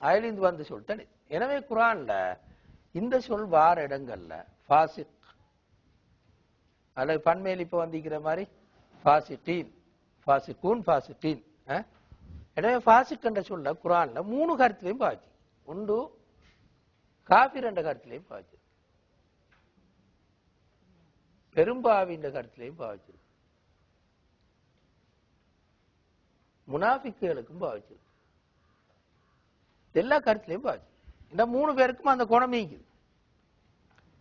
அதிலிருந்து வந்த சொல் தனி. எனவே குர்ஆன்ல இந்த சொல் வார இடங்கள்ல ஃபாசிக் அல்லது பன்மையில் இப்ப வந்திருக்கிற மாதிரி ஃபாசிட்டீன், ஃபாசிகூன், ஃபாசிட்டீன். எனவே ஃபாசிக் என்ற சொல்ல குர்ஆன்ல 3 கருத்திலையும் பாய்ச்சி. ஒன்று காஃபிர் என்ற கருத்திலையும் பாய்ச்சி, பெரும்பாவி என்ற கருத்திலையும் பாய்ச்சி, முனாஃபிக்குகளுக்கும் பாய்ச்சி, எல்லா கருத்திலையும் பாய்ச்சி. இந்த 3 பேருக்கும் அந்த குணம் நீக்குது.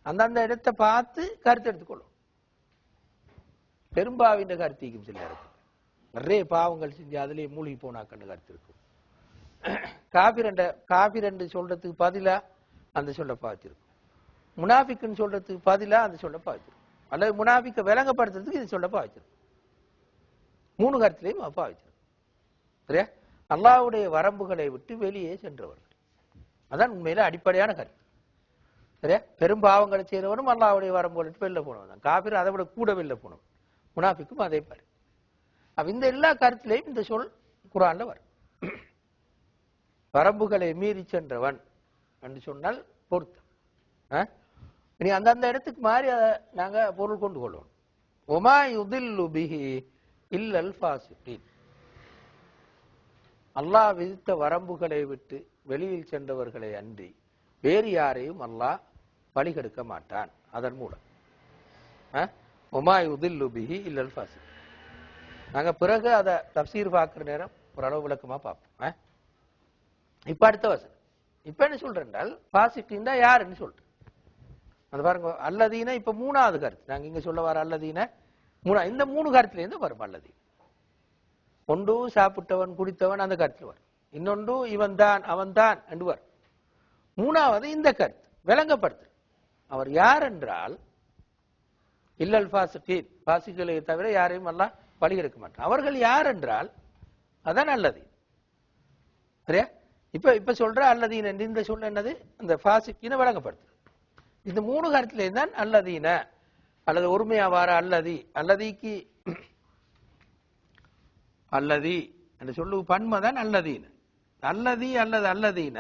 அந்தந்த இடத்தை பார்த்து கருத்து எடுத்துக்கொள்ளும். பெரும்பாவின் கருத்திக்கும் சில இடத்துல நிறைய பாவங்கள் செஞ்சு அதிலேயே மூழ்கி போனாக்கன்னு கருத்து இருக்கும். காபிர் என்று சொல்றதுக்கு பதிலா அந்த சொல்ல பாய்ச்சிருக்கும். முனாஃபிக்குன்னு சொல்றதுக்கு பதிலா அந்த சொல்ல பாய்ச்சிருக்கும். அல்லது முனாஃபிக்கை விளங்கப்படுத்துறதுக்கு இது சொல்ல பாய்ச்சிருக்கும். 3 கருத்திலையும் பாய்ச்சிருக்கும். சரியா? அல்லாஹ்வுடைய வரம்புகளை விட்டு வெளியே சென்றவர்கள், அதான் உண்மையில அடிப்படையான கருத்து. சரியா? பெரும் பாவங்களை செய்தவனும் அல்லாஹ்வுடைய வரம்புகளை விட்டு வெளில போனவன் தான். காபிர் அதை விட கூட வெளில போனவன். முனாஃபிக்கும் அதே பாரு. இந்த எல்லா கருத்திலையும் இந்த சொல் குர்ஆன்ல வரும். வரம்புகளை மீறி சென்றவன் என்று சொன்னால் பொருத்தம். இனி அந்தந்த இடத்துக்கு மாறி அதை நாங்க பொருள் கொண்டு கொள்வோம். ஒமா யுதில்லு பிஹி இல்லல் ஃபாசிகீன். அல்லாஹ் விதித்த வரம்புகளை விட்டு வெளியில் சென்றவர்களை அன்றி வேறு யாரையும் அல்லாஹ் வழிகெடுக்க மாட்டான் அதன் மூலம். ஒமா யுதில்லு பிஹி இல்லல் ஃபாசிகீன். நாங்க பிறகு அதை தப்சீர் பார்க்கிற நேரம் ஓரளவு விளக்கமா பார்ப்போம். இப்ப அடுத்த வசனம். இப்ப என்ன சொல்றேன்டால் ஃபாசிகீன்னா யாருன்னு சொல்றேன். அது பாருங்க, அல்லதீன இப்ப 3வது கருத்து. நாங்க இங்க சொல்ல வர அல்லதீன இந்த 3 கருத்துல இருந்து வரும். அல்லதீன் ஒன்று சாப்பிட்டவன் குடித்தவன் அந்த கருத்துல வரும். இன்னொன்று இவன் தான் அவன் தான் என்று வரும். 3வது இந்த கருத்து விளங்கப்படுத்து. அவர் யார் என்றால் இல்லல் ஃபாசிகீன், ஃபாசிகளை தவிர யாரையும் அல்லாஹ் வழிகெடுக்க மாட்டான். அவர்கள் யார் என்றால் அதான் அல்லதீன். சரியா? இப்ப சொல்ற அல்லதீன் என்று இந்த சொல்ல என்னது? அந்த ஃபாசிகீனை விளங்கப்படுத்து. இந்த 3 கருத்துல தான் அல்லதீன அல்லது ஒருமையா வார அல்லதி, அல்லதிக்கு அல்லதி என்று சொல்லு பன்மைதான் அல்லதீன. அல்லதி அல்லது அல்லதீன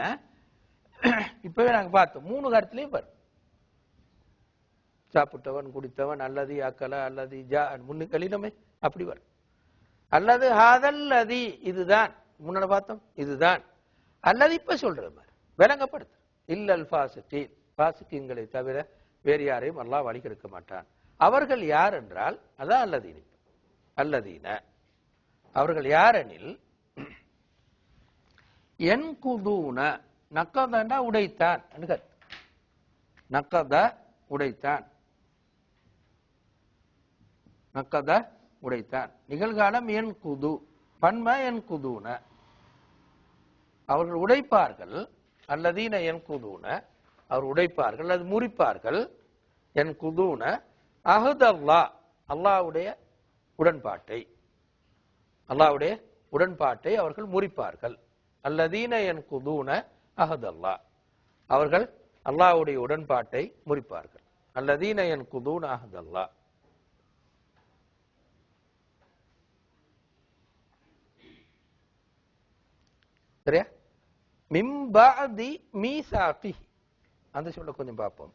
இப்பவே நாங்க பார்த்தோம். 3 கருத்துலயும் வரும். சாப்பிட்டவன் குடித்தவன் அல்லதி அக்கல அல்லதி ஜா முன்னுக்களிடமே அப்படி வரும். அல்லது ஹாதல்லதி இதுதான் முன்னாடி பார்த்தோம் இதுதான். அல்லது இப்ப சொல்றது மாதிரி விளங்கப்படுத்து. இல்லல் ஃபாசிகீன், ஃபாசிகீன்களை தவிர வேறு யாரையும் அல்லாஹ் வழிகெடுக்க மாட்டான். அவர்கள் யார் என்றால் அதான் அல்லதீன். அல்லதீன அவர்கள் யாரெனில் யன்குதூன நக்கதண்டா உடைத்தான். நக்கத உடைத்தான், நக்கத உடைத்தான். நிகழ்காலம் என் குது, பன்மை என் குதூன அவர்கள் உடைப்பார்கள். அல்லதீன என் குதூன அவர் உடைப்பார்கள், அது முறிப்பார்கள். என் குதூன அஹதல்லா அல்லாஹ்வுடைய உடன்பாட்டை, அல்லாஹ்வுடைய உடன்பாட்டை அவர்கள் முறிப்பார்கள். அல்லதீன என் குதூன அஹதல்லா அவர்கள் அல்லாஹ்வுடைய உடன்பாட்டை முறிப்பார்கள். அல்லதீன என் குதூன அஹதல்லா. சரியா? மின் பஅதி மீசாகிஹி அந்த சொல்ல கொஞ்சம் பார்ப்போம்.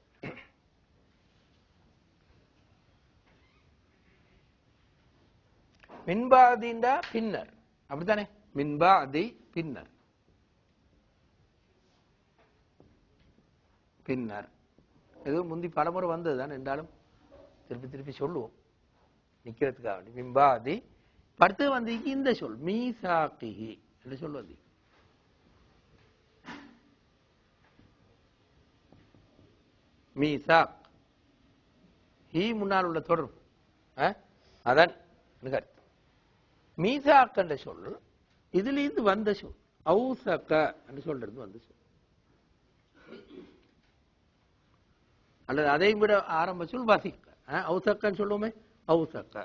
மின்பாதிண்டா பின்னர், அப்படித்தானே? மின்பாதி பின்னர், பின்னர் இது முந்தி பலமுறை வந்தது தான் என்றாலும் திருப்பி திருப்பி சொல்லுவோம் நிக்கிறதுக்காக வேண்டி. மின்பாதி படுத்து வந்து இந்த சொல் மீசாகிஹி என்று சொல் வந்து மீசாக் ஹி முன்னால் உள்ள தொடர்பு அதன் கருத்து. மீசாக் என்ற சொல் இதிலிருந்து வந்த சொல். அவுசக என்று சொல்றது வந்த சொல், அல்லது அதை விட ஆரம்ப சொல் வசிக்க. அவுசக்கன்னு சொல்லுவோமே, அவுசக்க.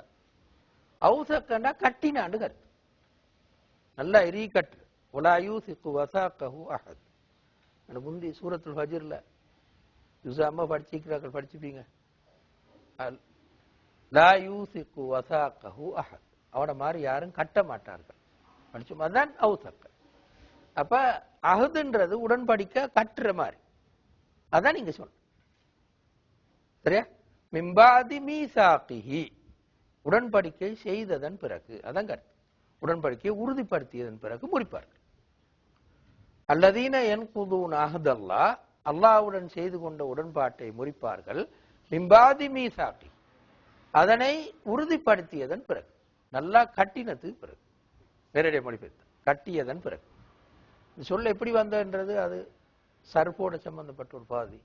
அவுசக்கன்னா கட்டினாண்டு கருத்து. நல்லா எரி கட்டு. ஒலா யூசிக்கு வசாக்கஹு அஹத். முந்தி சூரத்துல் ஃபஜ்ர்ல யுஸாமா படிச்சிக்கிறார்கள், படிச்சுப்பீங்க. லா யூசிக்கு வசாக்கஹு அஹத் அவனை மாதிரி யாரும் கட்ட மாட்டார்கள் படிச்சோம். அதான் அவுசக்க. அப்ப அஹதுன்றது உடன்படிக்கை கட்டுற மாதிரி. அதான் நீங்க சொல்ற சரியா. மிம்பாதி மீசாக்கிஹி உடன்படிக்கை செய்ததன் பிறகு, அதான் கருத்து. உடன்படிக்கையை உறுதிப்படுத்தியதன் பிறகு முறிப்பார்கள். அல்லதீன யன்குதூன அஹ்தல்லாஹ் அல்லாஹ்வுடன் செய்து கொண்ட உடன்பாட்டை முறிப்பார்கள். மிம்பாதி மீசாக்கி அதனை உறுதிப்படுத்தியதன் பிறகு, நல்லா கட்டினதுக்கு பிறகு. நேரடியாக மொழிபெயர்த்து கட்டியதன் பிறகு. சொல்ல எப்படி வந்தன்றது அது சர்போட சம்பந்தப்பட்ட ஒரு பாதி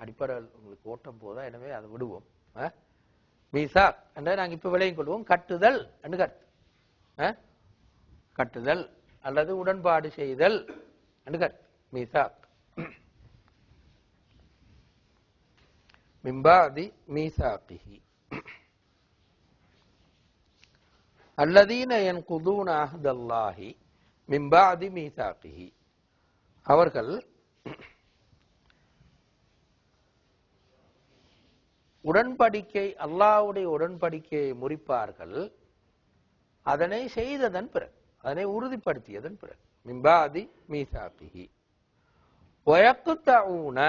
அடிப்படையில் உங்களுக்கு ஓட்டம் போதா. எனவே அதை விடுவோம். மீசாக் என்ற நாங்கள் இப்ப விளையும் கொள்வோம். கட்டுதல் என்று கருத்து. கட்டுதல் அல்லது உடன்பாடு செய்தல் என்று கருத்து. மீசாக் மிம்பாதி மீசாக்கிஹி அல்லதீன யன்குதூன அஹ்தல்லாஹி மிம்பாதி மீசாக்கிஹி அவர்கள் உடன்படிக்கை அல்லாஹ்வுடைய உடன்படிக்கையை முறிப்பார்கள் அதனை செய்ததன் பிறகு, அதனை உறுதிப்படுத்தியதன் பிறகு. மிம்பாதி மீசாக்கிஹி வயக்தஊன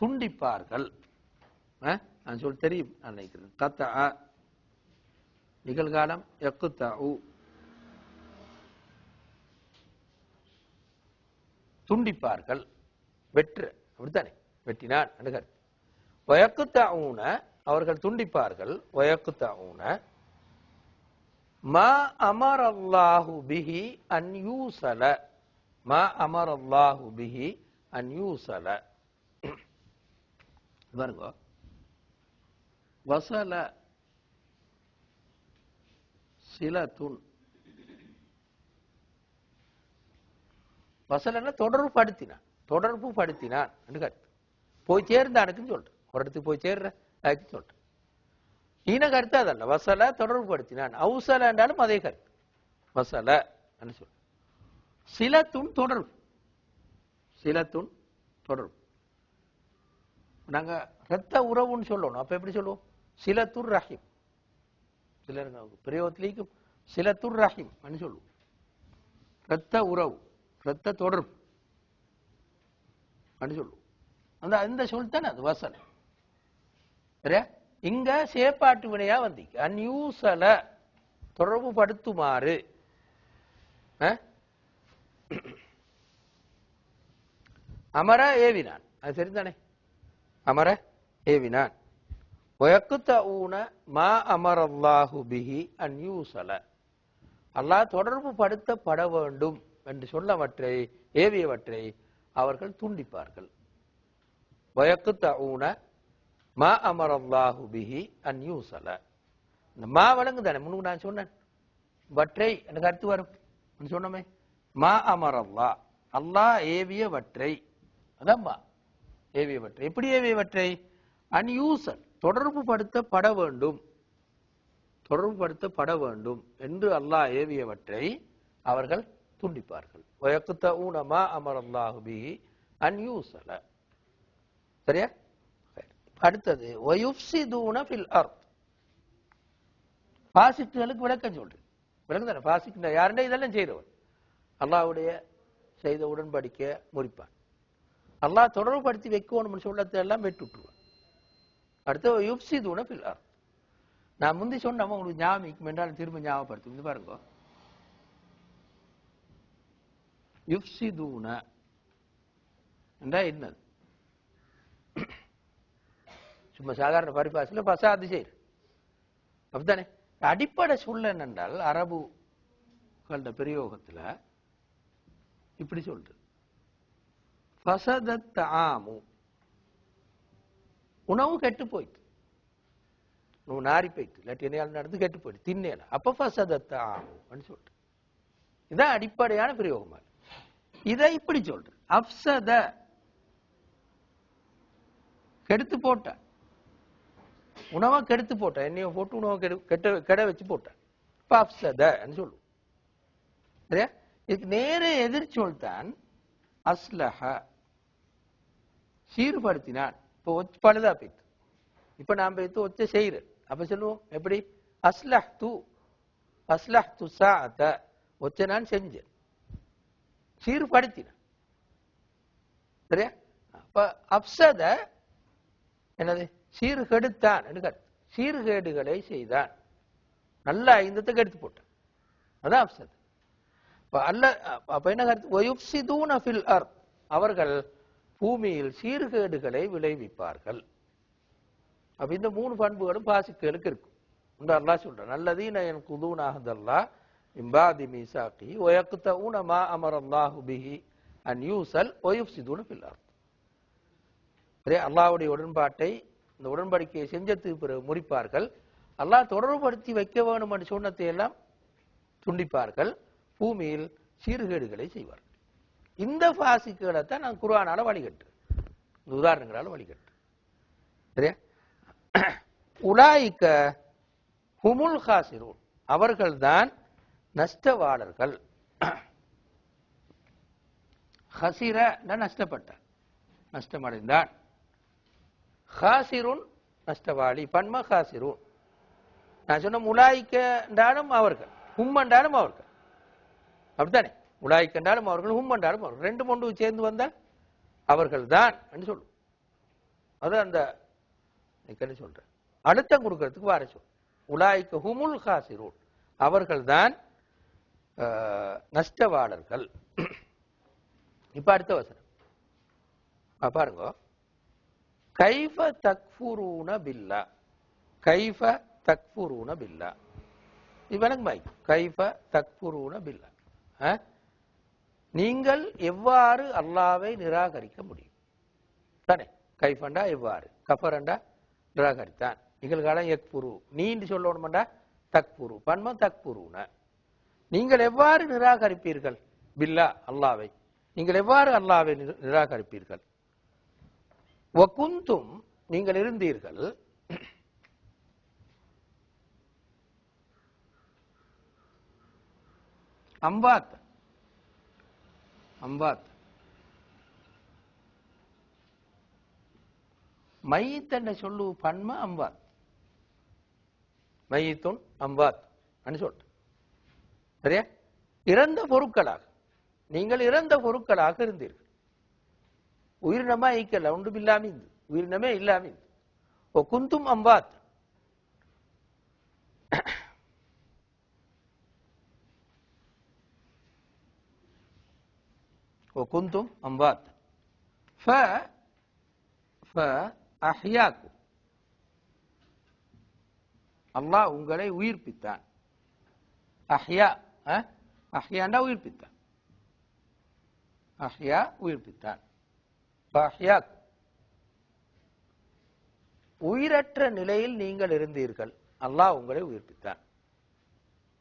துண்டிப்பார்கள். நான் சொல் தெரியும் நினைக்கிறேன். கத்தா நிகழ்காலம் யக்தஊ துண்டிப்பார்கள். வெற்று அப்படித்தானே, வெட்டினான் அணுகர். வயக்குத்தஊன அவர்கள் துண்டிப்பார்கள். வயக்குத்தஊன மா அமரல்லாஹு பிஹி அன் யூஸல மா அமரல்லாஹு பிஹி அன் யூஸல. பாருங்க, வசல சிலத்துன் வசலன்னா தொடர்பு படுத்தினான், தொடர்பு படுத்தினான் கருத்து. போய் சேர்ந்தானுக்குன்னு சொல்றேன், ஒரு இடத்துக்கு போய் சேர்ற அதுக்கு சொல்றேன். ஈன கருத்து அதல்ல, வசல தொடர்பு படுத்தினான். அவுசல என்றாலும் அதே கருத்து, வசல சொல்ற. சிலத்துன் தொடர்பு, சிலத்துன் தொடர்பு. நாங்க ரத்த உறவுன்னு சொல்லணும். அப்ப எப்படி சொல்லுவோம்? சிலத்துர் ரஹீம். சிலர் பிரயோகத்திலேக்கும் சிலத்துர் ரஹீம் சொல்லுவோம். ரத்த உறவு, ரத்த தொடர்பு சொல்லுவோம். அந்த சொல் தானே அது வசல். சரியா? இங்க சேப்பாட்டு வினையா வந்து அன்யூசல தொடர்பு படுத்துமாறு. அமர ஏவினான், அது சரிதானே. அமர ஏவினான். வயக்குத்தஊன மா அமரல்லாஹு பிஹி அன் யூஸல அல்லாஹ் தொடர்பு படுத்தப்பட வேண்டும் என்று சொல்லவற்றை, ஏவியவற்றை அவர்கள் துண்டிப்பார்கள். வயக்குத்தஊன மா அமரல்லாஹு பிஹி அன் யூஸல. இந்த மா வழங்கு தானே, முன்னுக்கு நான் சொன்னேன். வற்றை எனக்கு அடுத்து வரும் சொன்னமே. மா அமரல்லாஹ் அல்லாஹ் ஏவியவற்றை, அதான் மா ஏவியவற்றை. எப்படி ஏவியவற்றை? அன் யூஸல் தொடர்பு படுத்தப்பட வேண்டும், தொடர்பு படுத்தப்பட வேண்டும் என்று அல்லாஹ் ஏவியவற்றை அவர்கள் துண்டிப்பார்கள். வயக்குத்தஊன மா அமரல்லாஹு பிஹி அன் யூஸல. சரியா? அடுத்தது வயுஃப்ஸிதூன ஃபில் அர்த். பாசிக்குகளுக்கு விளக்கம் சொல்றேன். விளக்கம் தானே பாசிக்கு யாருன்னா இதெல்லாம் செய்றவன். அல்லாஹ்வுடைய செய்த உடன்படிக்கை முறிப்பான். அல்லாஹ் தொடர்புபடுத்தி வைக்கணும்னு சொல்லத்தை எல்லாம் வெட்டுட்டுருவான். அடுத்து யுஃப்ஸிதூன ஃபில் அர்த். நான் முந்தி சொன்ன உங்களுக்கு ஞாபகம் என்றாலும் திரும்ப ஞாபகப்படுத்தும். பாருங்க, யுஃப்ஸிதூன என்றா என்னது? சும்மா சாதாரண பரிபாஷையில் பசாது செய்யுற அப்படித்தானே. அடிப்படை சொல்ல என்னென்றால் அரபு கண்ட பிரயோகத்துல இப்படி சொல்றது, ஃபஸதத் தஆமு உணவு கெட்டு போயிட்டு, உணவு நாரி போயிட்டு, இல்லாட்டி என்ன நடந்து கெட்டு போயிட்டு தின்னேல, அப்ப ஃபஸதத் தஆமு சொல்ற. இதான் அடிப்படையான பிரயோகமா. இதை இப்படி சொல்ற, அஃப்ஸத கெடுத்து போட்ட, உணவை கெடுத்து போட்ட, எண்ணெயை போட்டு உணவை கெட வச்சு போட்ட, இப்ப அஃப்ஸத சொல்லுவோம். சரியா? இதுக்கு நேர எதிர்ச்சொல் தான் அஸ்லஹ, சீர்படுத்தினான். இப்போ பழுதா போயிட்டு, இப்ப நாம் போயிட்டு ஒச்ச செய்யற, அப்ப சொல்லுவோம் எப்படி? அஸ்லஹ்து, அஸ்லஹ்து ஸாஅத, ஒச்ச நான் செஞ்சேன், சீர்படுத்தினான். சரியா? அப்ப அப்சத என்னது? சீர்கெடுத்தான் என்று கருத்து. சீர்கேடுகளை செய்தான், நல்ல ஐந்தத்தை கெடுத்து போட்டான். அதான் அப்சத். அப்ப என்ன கருத்து? வயுப்சிதூன ஃபில் அர்த், அவர்கள் பூமியில் சீர்கேடுகளை விளைவிப்பார்கள். அப்ப இந்த மூணு பண்புகளும் பாசிக்களுக்கு இருக்கும். அல்லாஹ் சொல்றான், அல்லதீன யன்குதூன அஹ்தல்லாஹ் மின் பாதி மீசாகிஹி வ யக்தஊன மா அமரல்லாஹு பிஹி அன் யூஸல் வ யுஃப்ஸிதூன ஃபில் அர்த். அல்லாஹ்வுடைய உடன்பாட்டை, இந்த உடன்படிக்கையை செஞ்சதுக்கு பிறகு முறிப்பார்கள். அல்லாஹ் தொடர்புபடுத்தி வைக்க வேண்டும் என்ற சொன்னத்தை எல்லாம் துண்டிப்பார்கள், பூமியில் சீர்கேடுகளை செய்வார்கள். இந்த பாசிக்குகளை தான் நான் குர்ஆனால வழிகட்டு, உதாரணங்களால வழிகட்டு. சரியா? உலாயிக்க ஹுமுல் காசிரூன், அவர்கள்தான் நஷ்டவாளர்கள். ஹசிர நஷ்டப்பட்டார், நஷ்டமடைந்தான். ஹாசிருன் நஷ்டவாளி, பன்ம ஹாசிரூன். நான் சொன்ன உலாய்க்க என்றாலும் அவர்கள், ஹும் என்றாலும் அவர்கள். அப்படித்தானே? உலாய்க்க என்றாலும் அவர்கள், ஹும் என்றாலும் அவர்கள். ரெண்டு ஒன்று சேர்ந்து வந்தால் அவர்கள் தான் என்று சொல்லும். அது அந்த என்ன சொல்ற அழுத்தம் கொடுக்கறதுக்கு வார சொல். உலாய்க்க ஹுமுல் ஹாசிரூன், அவர்கள் தான் நஷ்டவாளர்கள். இப்ப அடுத்த வசனம் பாருங்க. கைஃப தக்ஃபுரூன பில்லா, கைஃப தக்ஃபுரூன பில்லா. இவனுக்கு மை கைஃப தக்ஃபுரூன பில்லா, நீங்கள் எவ்வாறு அல்லாஹ்வை நிராகரிக்க முடியும் தானே? கைஃபண்டா எவ்வாறு, கஃபரண்டா நிராகரித்தான், நிகழ்காலம் யக்ஃபுரு, நீண்டு சொல்லணும்டா தக்ஃபுரு, பன்ம தக்ஃபுரூன. நீங்கள் எவ்வாறு நிராகரிப்பீர்கள்? பில்லா, அல்லாஹ்வை. நீங்கள் எவ்வாறு அல்லாஹ்வை நிராகரிப்பீர்கள்? வகுந்தும், நீங்கள் இருந்தீர்கள், அம்பாத், அம்பாத் மையத் என்ற சொல்லு பன்ம அம்பாத், மையத்துன் அம்பாத் சொல்லிட்டு. சரியா? இறந்த பொருட்களாக, நீங்கள் இறந்த பொருட்களாக இருந்தீர்கள். உயிரினமா ஈக்கல, ஒன்றும் இல்லாம இருந்து, உயிரினமே இல்லாம இருந்து. ஓ குந்தும் அம்பாத், ஓ குந்தும் அம்பாத். அஹ்யாக்கும், அல்லாஹ் உங்களை உயிர்ப்பித்தான். அஹ்யா, அஹ்யாண்டா உயிர்ப்பித்தான், அஹ்யா உயிர்ப்பித்தான். உயிரற்ற நிலையில் நீங்கள் இருந்தீர்கள், அல்லாஹ் உங்களை உயிர்ப்பித்தான்.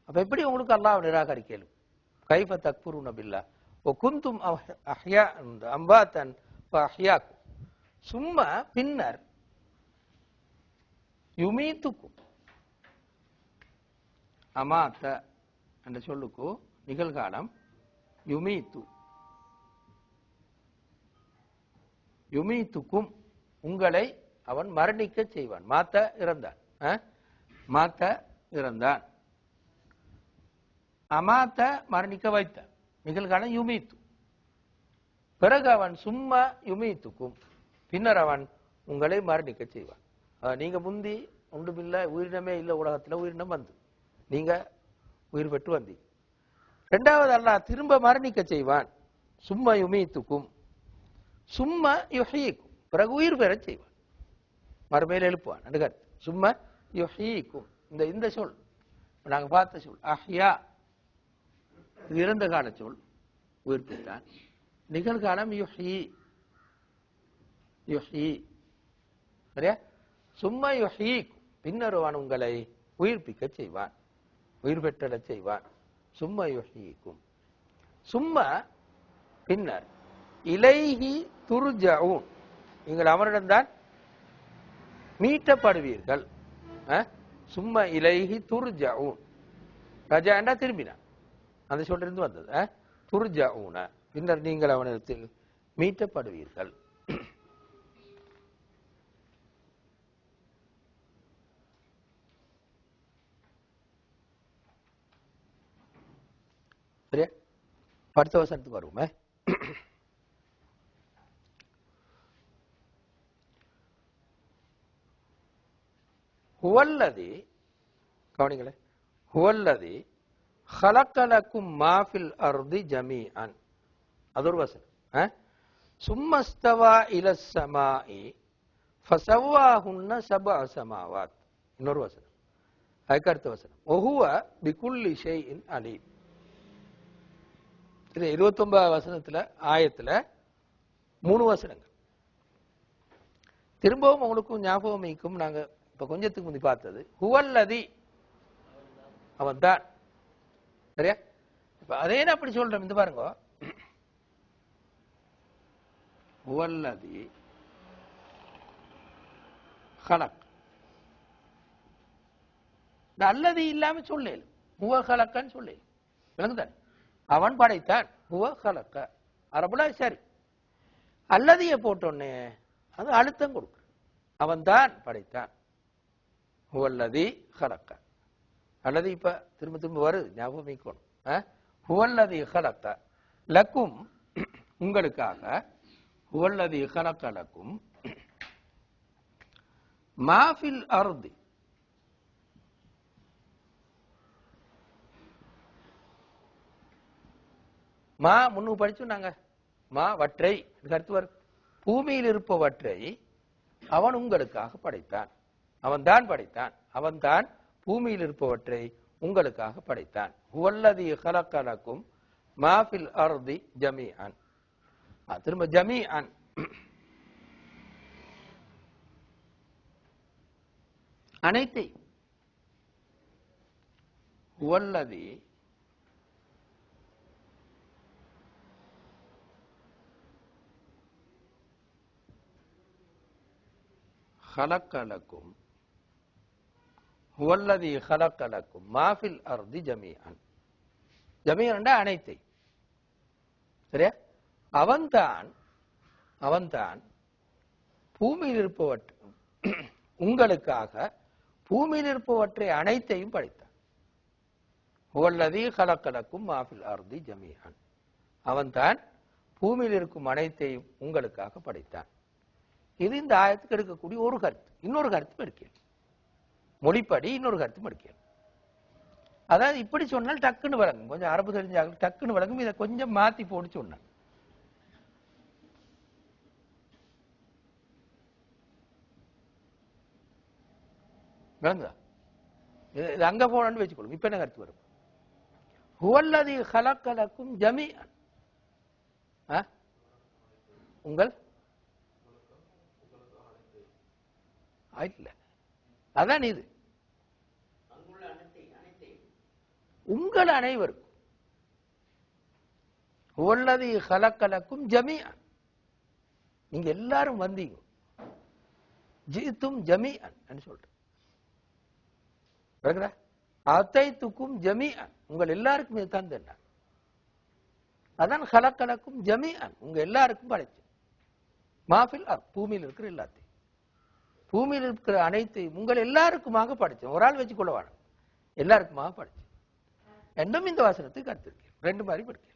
அப்ப எப்படி உங்களுக்கு அல்லாஹ் நிராகரிக்கலும்? கைஃப தக்ஃபுரூன பில்லாஹ் வ குந்தும் அஹ்யா அம்பாத்தன் ஃபஅஹ்யாக்கும், சும்மா பின்னர், யுமீத்துக்கும், அமாத்த என்ற சொல்லுக்கு நிகழ்காலம் யுமீத்து, யுமீத்துக்கும், உங்களை அவன் மரணிக்க செய்வான். மாத்த இறந்தான், மாத்த இறந்தான். அமாத்த மரணிக்க வைத்தான், நிகழ்காலம் யுமீத்து. பிறகு அவன் சும்மா யுமீத்துக்கும், பின்னர் அவன் உங்களை மரணிக்க செய்வான். நீங்க முந்தி ஒன்றுமில்லை, உயிரினமே இல்லை உலகத்துல, உயிரினம் வந்து நீங்க உயிர் பெற்று வந்தீங்க. இரண்டாவது அல்லாஹ் திரும்ப மரணிக்க செய்வான், சும்மா யுமீத்துக்கும், சும்மா யுஹ்யீக்கும், பிறகு உயிர் பெற செய்வான், மறுமையில் எழுப்புவான். கருத்து சும்மா யுஹ்யீக்கும். இந்த சொல் நாங்க பார்த்த சொல் அஹ்யா, இறந்த கால சொல், உயிர்ப்பித்தான். நிகழ்காலம் யுஹ்யி, யுஹ்யி. சரியா? சும்மா யுஹ்யீக்கும், பின்னர் அவன் உங்களை உயிர்ப்பிக்க செய்வான், உயிர் பெற்றல செய்வான். சும்மா யுஹ்யீக்கும், சும்மா பின்னர், இலைஹி துர்ஜஊன், நீங்கள் அவரிடம்தான் மீட்டப்படுவீர்கள். சும்மா இலைஹி துர்ஜஊன், ரஜாண்டா திரும்பினான், அந்த சொல்லிருந்து வந்தது. துர்ஜஊன, பின்னர் நீங்கள் அவனிடத்தில் மீட்டப்படுவீர்கள். சரியா? அடுத்த வசனத்துக்கு வருவோமே. ஹுவல்லதி, கவனிங்களே, ஹுவல்லதி ஹலக்கலக்கும் மாஃபில் அர்தி ஜமீஅன், அது ஒரு வசனம். சும்மஸ்தவா இலஸ் ஸமாஇ ஃபஸவ்வாஹுன்ன சப்அ ஸமாவாத், இன்னொரு வசனம். அதுக்கு அடுத்த வசனம் வஹுவ பிகுல்லி ஷைஇன் அலீம். இது 29 வசனத்துல ஆயத்துல 3 வசனங்கள். திரும்பவும் உங்களுக்கும் ஞாபகம் வைக்கும், நாங்க இப்ப கொஞ்சத்துக்கு முந்தி பார்த்தது ஹுவல்லதி, அவன் தான். சரியா? இப்ப அதே அப்படி சொல்றோம். இந்த பாருங்க, ஹுவல்லதி ஹலக், இந்த அல்லதி இல்லாம சொல்லல, ஹுவ ஹலக்கன்னு சொல்லல. விளங்குதானே? அவன் படைத்தான், ஹுவ ஹலக்க. அரபுல சரி. அல்லதியை போட்டோன்னே அது அழுத்தம் கொடுக்கு. அவன் தான் படைத்தான், ஹுவல்லதி ஹலக்க. அல்லது இப்ப திரும்ப திரும்ப வருது, ஞாபகம் வைக்கணும். ஹுவல்லதி ஹலக்க லக்கும், உங்களுக்காக. ஹுவல்லதி ஹலக்க லக்கும் மாஃபில் அர்தி, மா முன்னு படிச்சோம் நாங்க. மா வற்றை கருத்து வரும். பூமியில் இருப்பவற்றை அவன் உங்களுக்காக படைத்தான், அவன் தான் படைத்தான். அவன் தான் பூமியில் இருப்பவற்றை உங்களுக்காக படைத்தான். ஹுவல்லதி ஹலக்க லக்கும் மாஃபில் அர்தி ஜமீஅன். திரும்ப ஜமீஅன், அனைத்தை. ஹுவல்லதி خلق لكم هو الذي خلق لكم ما في الارض جميعا. ஜமீஅன் அனைத்தை. சரியா? அவன்தான் பூமியில் இருப்பவற்றை உங்களுக்காக, பூமியில் இருப்பவற்றை அனைத்தையும் படைத்தான். هو الذي خلق لكم ما في الارض جميعا. அவன்தான் பூமியில் இருக்கும் அனைத்தையும் உங்களுக்காக படைத்தான். இது இந்த ஆயத்துக்கு எடுக்கக்கூடிய ஒரு கருத்து. இன்னொரு கருத்து எடுக்கல, மொழிப்படி இன்னொரு கருத்து எடுக்கல. அதாவது இப்படி சொன்னால் டக்குன்னு விளங்கும், கொஞ்சம் அரபு தெரிஞ்சாங்க டக்குன்னு விளங்கும். இதை கொஞ்சம் மாத்தி போட்டு சொன்னான். விளங்குதா? இது அங்க போனு வச்சுக்கொள்ளுங்க. இப்ப என்ன கருத்து வரும்? ஹுவல்லதி ஹலக்க லக்கும் ஜமீஅன், உங்கள் இல்ல, அதான் இது உங்கள் அனைவருக்கும். ஹுவல்லதி ஹலக்க லக்கும் ஜமீஅன், நீங்க எல்லாரும் வந்தீங்க. ஜிதும் ஜமீஅன் சொல்றேன். அத்தைத்துக்கும் ஜமீஅன், உங்கள் எல்லாருக்கும் இது தந்தேன். அதான் ஹலக்க லக்கும் ஜமீஅன், உங்க எல்லாருக்கும் படைச்சு. மாஃபில் அர்த், பூமியில் இருக்கிற எல்லாத்தையும், பூமியில் இருக்கிற அனைத்தையும் உங்கள் எல்லாருக்குமாக படைச்சேன். ஒரு ஆள் வச்சு கொள்ள வேணும், எல்லாருக்குமாக படைச்சேன். என்றும் இந்த வசனத்துக்கு கருத்து இருக்கு. ரெண்டு மாதிரி படிக்க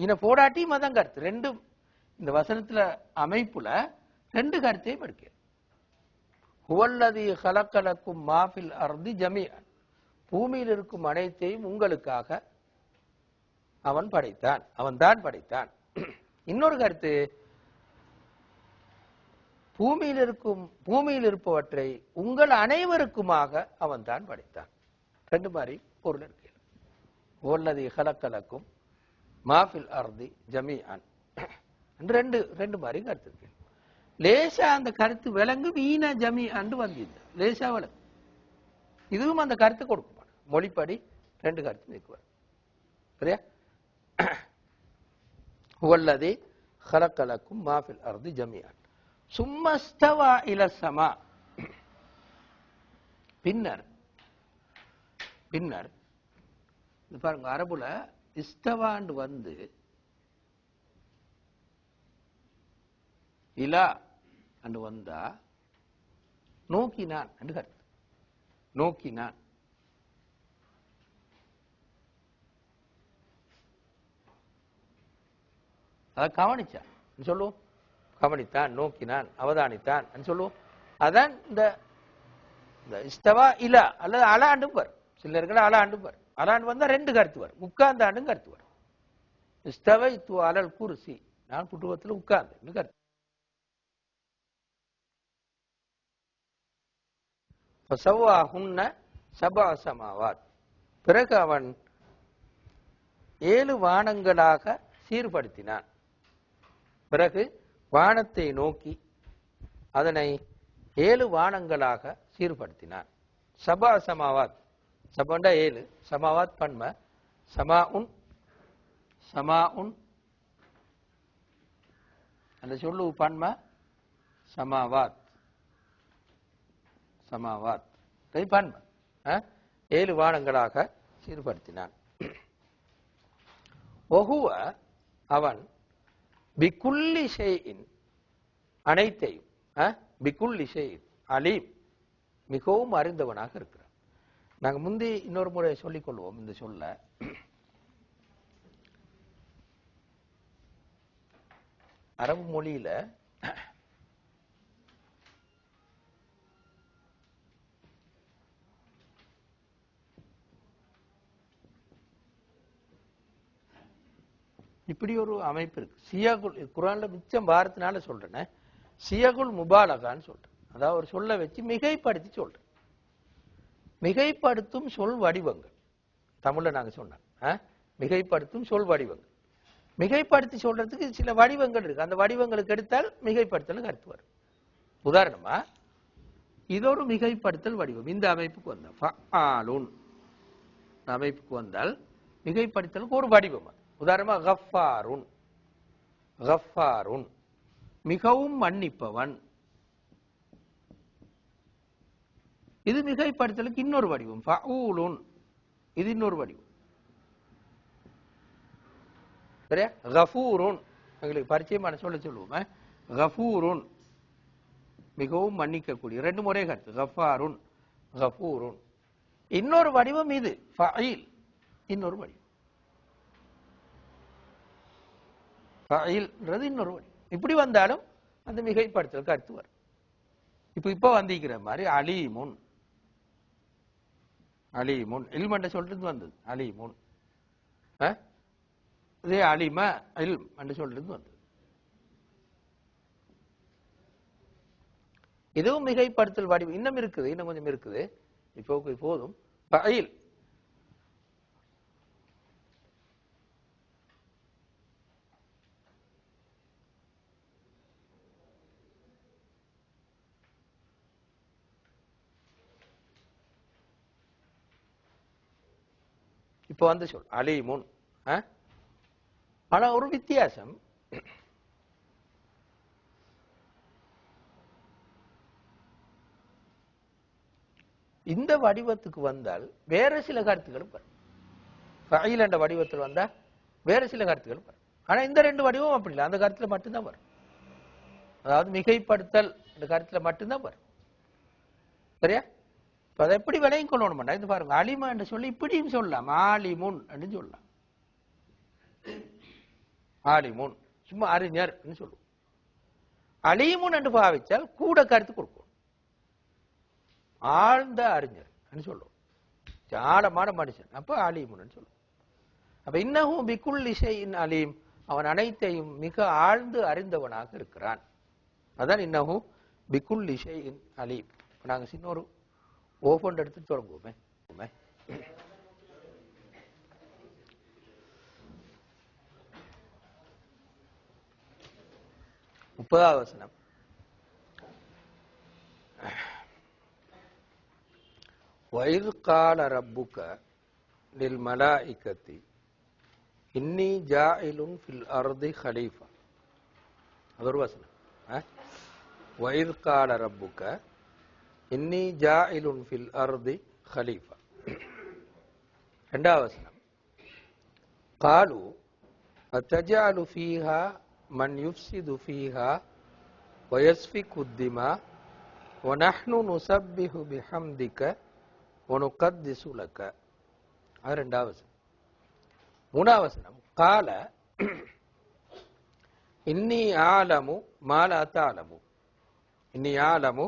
இன போடாட்டியும் அதான் கருத்து. ரெண்டும் இந்த வசனத்துல அமைப்புல ரெண்டு கருத்தையும் படிக்க. ஹுவல்லதி ஹலக்க லக்கும் மாஃபில் அர்தி ஜமீஅன், பூமியில் இருக்கும் அனைத்தையும் உங்களுக்காக அவன் படைத்தான், அவன் தான் படைத்தான். இன்னொரு கருத்து, பூமியில் இருப்பவற்றை உங்கள் அனைவருக்குமாக அவன் தான் படைத்தான். ரெண்டு மாதிரி பொருள் இருக்கு. ஹுவல்லதி ஹலக்க லக்கும் மாஃபில் அர்தி ஜமீஅன், ரெண்டு மாதிரி கருத்து இருக்கு. லேசா அந்த கருத்து விளங்கு வீண ஜமீஅன் வந்தது, லேசா விளங்கு. இதுவும் அந்த கருத்து கொடுக்க மாட்டேன். மொழிப்படி ரெண்டு கருத்து வைக்குவார். சரியா? ஹுவல்லதி ஹலக்க லக்கும் மாஃபில் அர்தி ஜமீஅன் சும்மஸ்தவா இல ஸமா, பின்னர் பாருங்க, அரபுல இஸ்தவாண்டு வந்து இலா அண்டு வந்தா நோக்கினான் என்று கருத்து. நோக்கினான். அதை கவனிச்சான் சொல்லுவோம், கவனித்தான், நோக்கினான், அவதானித்தான் சொல்லுவோம். அதான் இந்த இஸ்தவா இலா அல்லது அலாண்டும் வரும். சிலர்கள் அலாண்டும் வரும். அலாண்டு வந்தா ரெண்டு கருத்து வரும், உட்கார்ந்த ஆண்டும் கருத்து வரும். இஸ்தவை து அலல் குர்சி, நான் புட்டுவத்தில் உட்கார்ந்து கருத்து. பிறகு அவன் 7 வானங்களாக சீர்படுத்தினான். பிறகு வானத்தை நோக்கி அதனை 7 வானங்களாக சீர்படுத்தினான். சபா சமாவாத், சபண்டா 7, சமாவாத் பன்ம, சமாஉன் சமாஉன் அந்த சொல்லு பன்ம சமாவாத் சமாவாத் பன்ம 7 வானங்களாக சீர்படுத்தினான். ஒஹுவ அவன் பிகுல்லி ஷைஇன் அனைத்தையும், பிகுல்லி ஷைஇன் அலீம் மிகவும் அறிந்தவனாக இருக்கிறான். நாங்கள் முந்தி இன்னொரு முறை சொல்லிக் கொள்வோம் இந்த சொல்ல. அரபு மொழியில இப்படி ஒரு அமைப்பு இருக்கு. சியாகுல், குர்ஆன்ல மிச்சம் வாரத்தினால சொல்றேன், சியகுல் முபாலகான்னு சொல்றேன். அதாவது ஒரு சொல்ல வச்சு மிகைப்படுத்தி சொல்றேன். மிகைப்படுத்தும் சொல் வடிவங்கள் தமிழ்ல நாங்க சொன்னோம். மிகைப்படுத்தும் சொல் வடிவங்கள். மிகைப்படுத்தி சொல்றதுக்கு சில வடிவங்கள் இருக்கு. அந்த வடிவங்களுக்கு எடுத்தால் மிகைப்படுத்தல் கருத்து வரும். உதாரணமா இது ஒரு மிகைப்படுத்தல் வடிவம். இந்த அமைப்புக்கு வந்தால் ஃபஆலுன் அமைப்புக்கு வந்தால் மிகைப்படுத்தலுக்கு ஒரு வடிவம். உதாரணமா கஃபாருன், கஃபாருன் மிகவும் மன்னிப்பவன். இது மிகைப்படுத்தலுக்கு இன்னொரு வடிவம். ஃபஊலுன் இது இன்னொரு வடிவம். சரியா? கஃபூருன் எங்களுக்கு பரிச்சயமான சொல்லுவோம். கஃபூருன் மிகவும் மன்னிக்கக்கூடிய, 2 முறை கருத்து. கஃபாருன் கஃபூருன். இன்னொரு வடிவம் இது ஃபஈல், இன்னொரு வடிவம். ஃபஈல்ன்றது இன்னொரு வடிவம். இப்படி வந்தாலும் அந்த மிகைப்படுத்தல் கருத்து வரும். இப்போ வந்திக்கிற மாதிரி அலீமுன், அலீமுன் இல்மண்ட சொல்றது வந்தது. அலீமுன் இதே அலிம இல்ம் என்று சொல்றது வந்தது. இதுவும் மிகைப்படுத்தல் வடிவம். இன்னும் இருக்குது, இன்னும் கொஞ்சம் இருக்குது. இப்போ போதும். ஃபஈல் இப்போ வந்து சொல் அலீமுன். ஆனா ஒரு வித்தியாசம், இந்த வடிவத்துக்கு வந்தால் வேற சில கருத்துக்களும் வரும். ஃபஈல் என்ற வடிவத்தில் வந்தா வேற சில கருத்துக்களும் வரும். ஆனா இந்த 2 வடிவம் அப்படி இல்லை, அந்த கருத்துல மட்டும்தான் வரும். அதாவது மிகைப்படுத்தல் இந்த கருத்துல மட்டும்தான் வரும். சரியா? அதை எப்படி விலையும் கொள்ளணும். இது பாருங்க, அலிமா என்று சொல்லி இப்படியும் சொல்லலாம், ஆலிமுன் என்று சொல்லலாம். ஆலிமுன் சும்மா அறிஞர் சொல்லுவோம். அலீமுன் என்று பாவிச்சால் கூட கருத்து கொடுக்கும். ஆழ்ந்த அறிஞர் சொல்லுவோம், ஆழமான மனுஷன். அப்ப அலீமுன் சொல்லுவோம். அப்ப இன்னஹு பிகுல்லி ஷைஇன் அலீம், அவன் அனைத்தையும் மிக ஆழ்ந்து அறிந்தவனாக இருக்கிறான். அதான் இன்னஹு பிகுல்லி ஷைஇன் அலீம். நாங்க சின்ன ஒரு ஓபன் எடுத்து தொடங்குவோமே. 30வது வசனம். وَإِذْ قَالَ رَبُّكَ لِلْمَلَائِكَةِ إِنِّي جَاعِلٌ فِي الْأَرْضِ خَلِيفَةً. அது ஒரு வசனம். وَإِذْ قَالَ رَبُّكَ إِنِّي جَاعِلٌ فِي الْأَرْضِ خَلِيفَةً. இரண்டாவது வசனம். قَالُوا أَتَجْعَلُ فِيهَا مَنْ يُفْسِدُ فِيهَا وَيَسْفِكُ الدِّمَاءَ وَنَحْنُ نُسَبِّحُ بِحَمْدِكَ وَنُقَدِّسُ لَكَ. அது இரண்டாவது வசனம். மூணாவது வசனம். قَالَ இன்னி ஆலமு மாலா தாலமு. இன்னி ஆலமு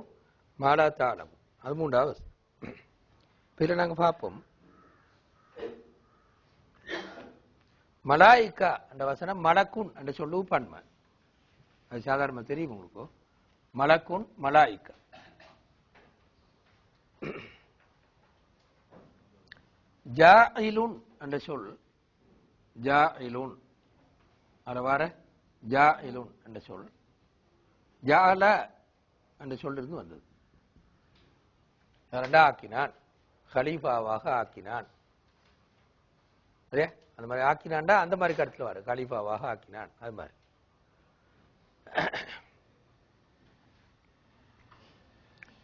மாலா தாலமு. அது 3வது. பிறகு நாங்க பார்ப்போம். மலாயிக்கா என்ற வசனம் மலக்குன் என்று சொல்லுவோம் பன்மை. அது சாதாரணமாக தெரியும் உங்களுக்கு. மலக்குன் மலாயிக்கா. ஜாயிலுன் என்ற சொல் ஜாயிலுன் அதில் வர ஜாயிலுன் என்ற சொல் ஜால என்ற சொல்லிருந்து வந்தது. ஆக்கினான், ஹலீஃபாவாக ஆக்கினான். சரியா? அந்த மாதிரி ஆக்கினான்டா அந்த மாதிரி கருத்துல வரும். கலீஃபாவாக ஆக்கினான் அது மாதிரி.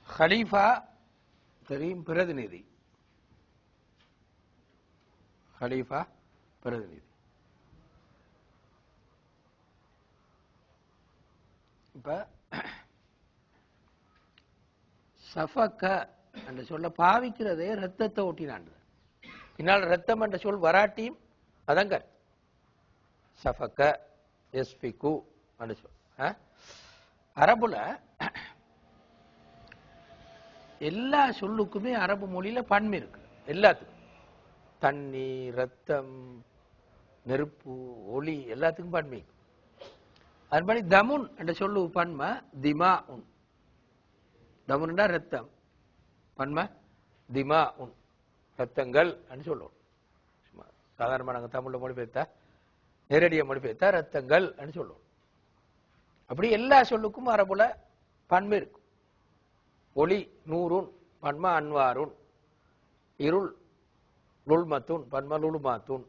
ஹலீஃபா தெரியும், பிரதிநிதி. ஹலீஃபா பிரதிநிதி. இப்ப சஃபக்க என்ற சொல்ல பாவிக்கிறதே ரத்தத்தை ஒட்டினான். பின்னால் ரத்தம் என்ற சொல் வராட்டியும் அதங்க சஃபக்க எஸ்பிகு என்ற சொல். அரபுல எல்லா சொல்லுக்குமே அரபு மொழியில பன்மை இருக்கு. எல்லாத்துக்கும் தண்ணி, ரத்தம், நெருப்பு, ஒளி எல்லாத்துக்கும் பன்மை. அதுபடி தமுன் என்ற சொல்லு பன்மை திமா உன். தமுன்டா ரத்தம், பன்மை திமா உன், ரத்தங்கள் சொல்லுவோம். சாதாரணமாக நாங்கள் தமிழ்ல மொழிபெயர்த்தா, நேரடியாக மொழிபெயர்த்தா ரத்தங்கள் சொல்லுவோம். அப்படி எல்லா சொல்லுக்கும் அரபுல பன்மை இருக்கும். ஒளி நூறுன் பன்மா அன்வாருன், இருள் லுல்மத்துன் பன்மா லுலுமாத்துன்,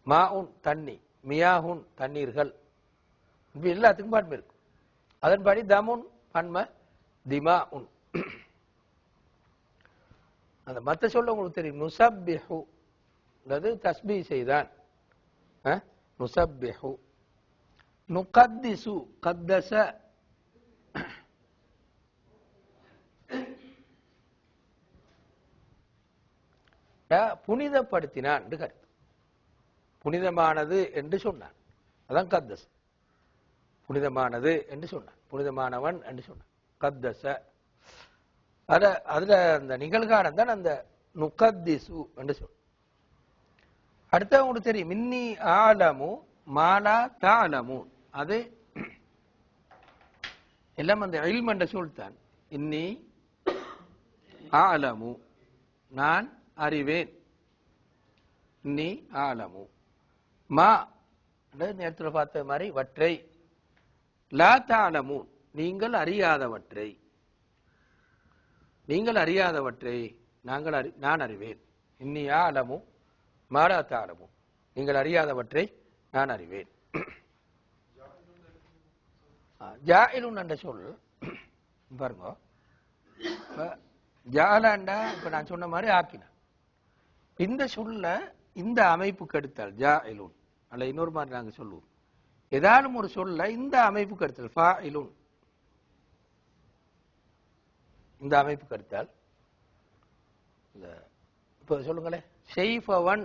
மாவுன் தண்ணி, மியாகுன் தண்ணீர்கள், இப்படி எல்லாத்துக்கும் பன்மை இருக்கும். அதன்படி தமுன் பன்ம திமா உன். அந்த மற்ற சொல்ல உங்களுக்கு தெரியும். நுசப்பிஹு தஸ்பீ செய்தான். நுசப்பிஹு. நுகத்திசு கத்தச புனிதப்படுத்தினான் என்று கருத்து. புனிதமானது என்று சொன்னான். அதான் கத்தஸ். புனிதமானது என்று சொன்னான். புனிதமானவன் என்று சொன்னான். கத்தச. அதுல அந்த நிகழ்காலம் தான் அந்த நுகத்திசு என்று சொல். அடுத்த உங்களுக்கு தெரியும். இன்னி ஆலமு மாலா தாலமு. அது எல்லாம் அந்த இல்ம் என்ற சொல் தான். இன்னி ஆலமு நான் அறிவேன். இன்னி ஆலமு மா நேரத்தில் பார்த்த மாதிரி வற்றை. லா தாலமு நீங்கள் அறியாதவற்றை. நீங்கள் அறியாதவற்றை நான் அறிவேன். இன்னி ஆலமு மாலா தாலமு நீங்கள் அறியாதவற்றை நான் அறிவேன். ஜாயிலுன் என்ற சொல் பாருங்க. ஜாலாண்டா இப்ப நான் சொன்ன மாதிரி ஆக்கினான். இந்த சொல்ல இந்த அமைப்புக்கு எடுத்தால் ஜாயிலுன் அல்ல இன்னொரு மாதிரி நாங்க சொல்லுவோம். ஏதாலும் ஒரு சொல்ல இந்த அமைப்புக்கு எடுத்தால் ஃபாயிலுன் இந்த அமைப்புக்கு எடுத்தால் இப்ப சொல்லுங்களேன். செய்பவன்,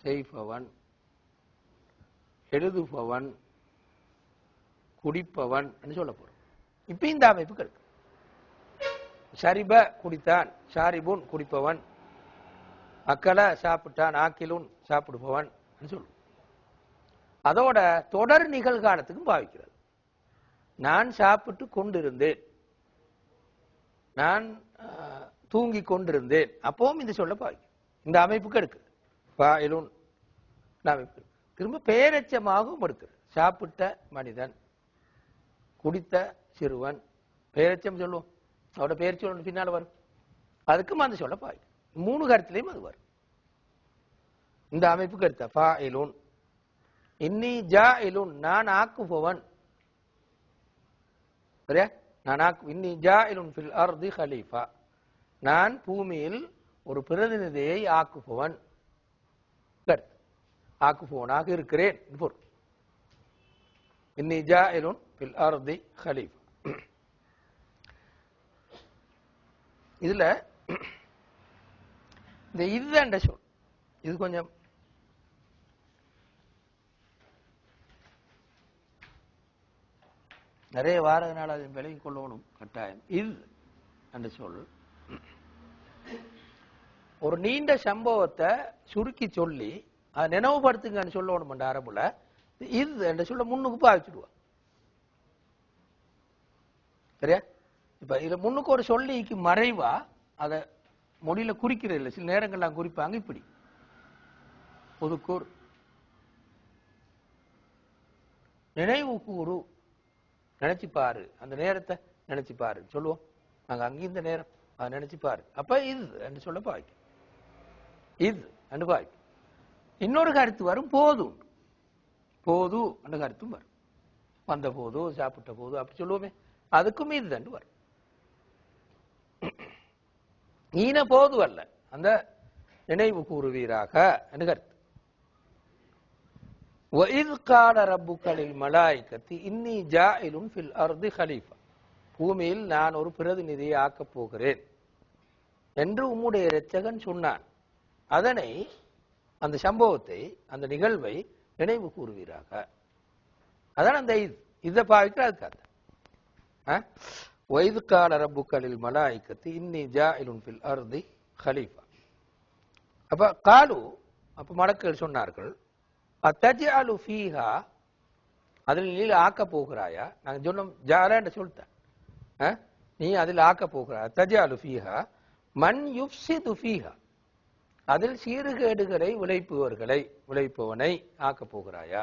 செய்பவன், எழுதுபவன், குடிப்பவன் சொல்ல போறோம். இப்ப இந்த அமைப்புக்கு எடுத்து ஷரிப குடித்தான், ஷாரிபுன் குடிப்பவன், அக்கல சாப்பிட்டான், ஆக்கிலுன் சாப்பிடுபவன் சொல்லுவோம். அதோட தொடர் நிகழ்காலத்துக்கும் பாவிக்கிறது. நான் சாப்பிட்டு கொண்டிருந்தேன், நான் தூங்கி கொண்டிருந்தேன், அப்பவும் இந்த சொல்ல பாவிக்கும். இந்த அமைப்புக்கு எடுக்குது. ஃபாயிலுன் அமைப்பு. திரும்ப பேரச்சமாகவும் எடுக்குது. சாப்பிட்ட மனிதன், குடித்த சிறுவன், பேரச்சம் சொல்லுவோம். அவரோட பேர் சொல்லணும் பின்னால வரும். அதுக்கும் அந்த சொல்ல பாவிக்கும். 3 கருத்திலையும் அது வரும். இந்த அமைப்புக்கு எடுத்த ஃபாயிலுன். இன்னி ஜாயிலுன் நான் ஆக்குபவன். சரியா? நான் இன்னி ஜாயிலுன் ஃபில் அர்தி கலீஃபா நான் பூமியில் ஒரு பிரதிநிதியை ஆக்குபவன். ஆக்குபவனாக இருக்கிறேன். இன்னி ஜாயிலுன் ஃபில் அர்தி கலீஃபா. இதுல இந்த இதுதான் சொல். இது கொஞ்சம் நிறைய வாரத்தினால் அதை விலகி கொள்ளணும் கட்டாயம். இது என்று சொல் ஒரு நீண்ட சம்பவத்தை சுருக்கி சொல்லி அதை நினைவுபடுத்துங்கன்னு சொல்லணும் அரபுல. இது என்று சொல்ல முன்னுக்கு பாவிச்சுடுவா. சரியா? இப்ப இதுல முன்னுக்கு ஒரு சொல்லிக்கு மறைவா அதை மொழியில குறிக்கிறது இல்லை. சில நேரங்கள்லாம் குறிப்பாங்க இப்படி புதுக்கூர் நினைவு கூறு, நினைச்சு பாரு, அந்த நேரத்தை நினைச்சு பாரு சொல்லுவோம் நாங்க. அங்கே இந்த நேரம் அதை நினைச்சு பாரு. அப்ப இது என்று சொல்ல பாய்க்கும். இது என்று பாய்க்கும். இன்னொரு கருத்து வரும் போதும். போது அந்த கருத்தும் வரும். வந்த போது சாப்பிட்ட போது அப்படி சொல்லுவோமே, அதுக்கும் இது தண்டு வரும். ஈன போது அல்ல, அந்த நினைவு கூறுவீராக என்று கருத்து. وَإِذْ قَالَ رَبُّكَ لِلْمَلَائِكَةِ إِنِّي جَاعِلٌ فِي الْأَرْضِ خَلِيفَةً பூமியில் நான் ஒரு பிரதிநிதியை ஆக்கப் போகிறேன் என்று உம்முடைய இரட்சகன் சொன்னான். அதனை, அந்த சம்பவத்தை, அந்த நிகழ்வை நினைவு கூறுவீராக. அதான் அந்த இதை பாவிக்கிறார். وَإِذْ قَالَ رَبُّكَ لِلْمَلَائِكَةِ إِنِّي جَاعِلٌ فِي الْأَرْضِ خَلِيفَةً. அப்ப காலு, அப்ப மலக்குகள் சொன்னார்கள், அத்தஜஅலு ஃபீஹா, அதில் நீ ஆக்க போகிறாயா? நாங்க சொன்னோம் ஜாலன்னு சொல்லிட்டேன். நீ அதில் ஆக்க போகிறாய். அத்தஜஅலு ஃபீஹா மன் யுஃப்ஸிது ஃபீஹா, அதில் சீர்கேடுகளை விளைப்பவனை ஆக்க போகிறாயா?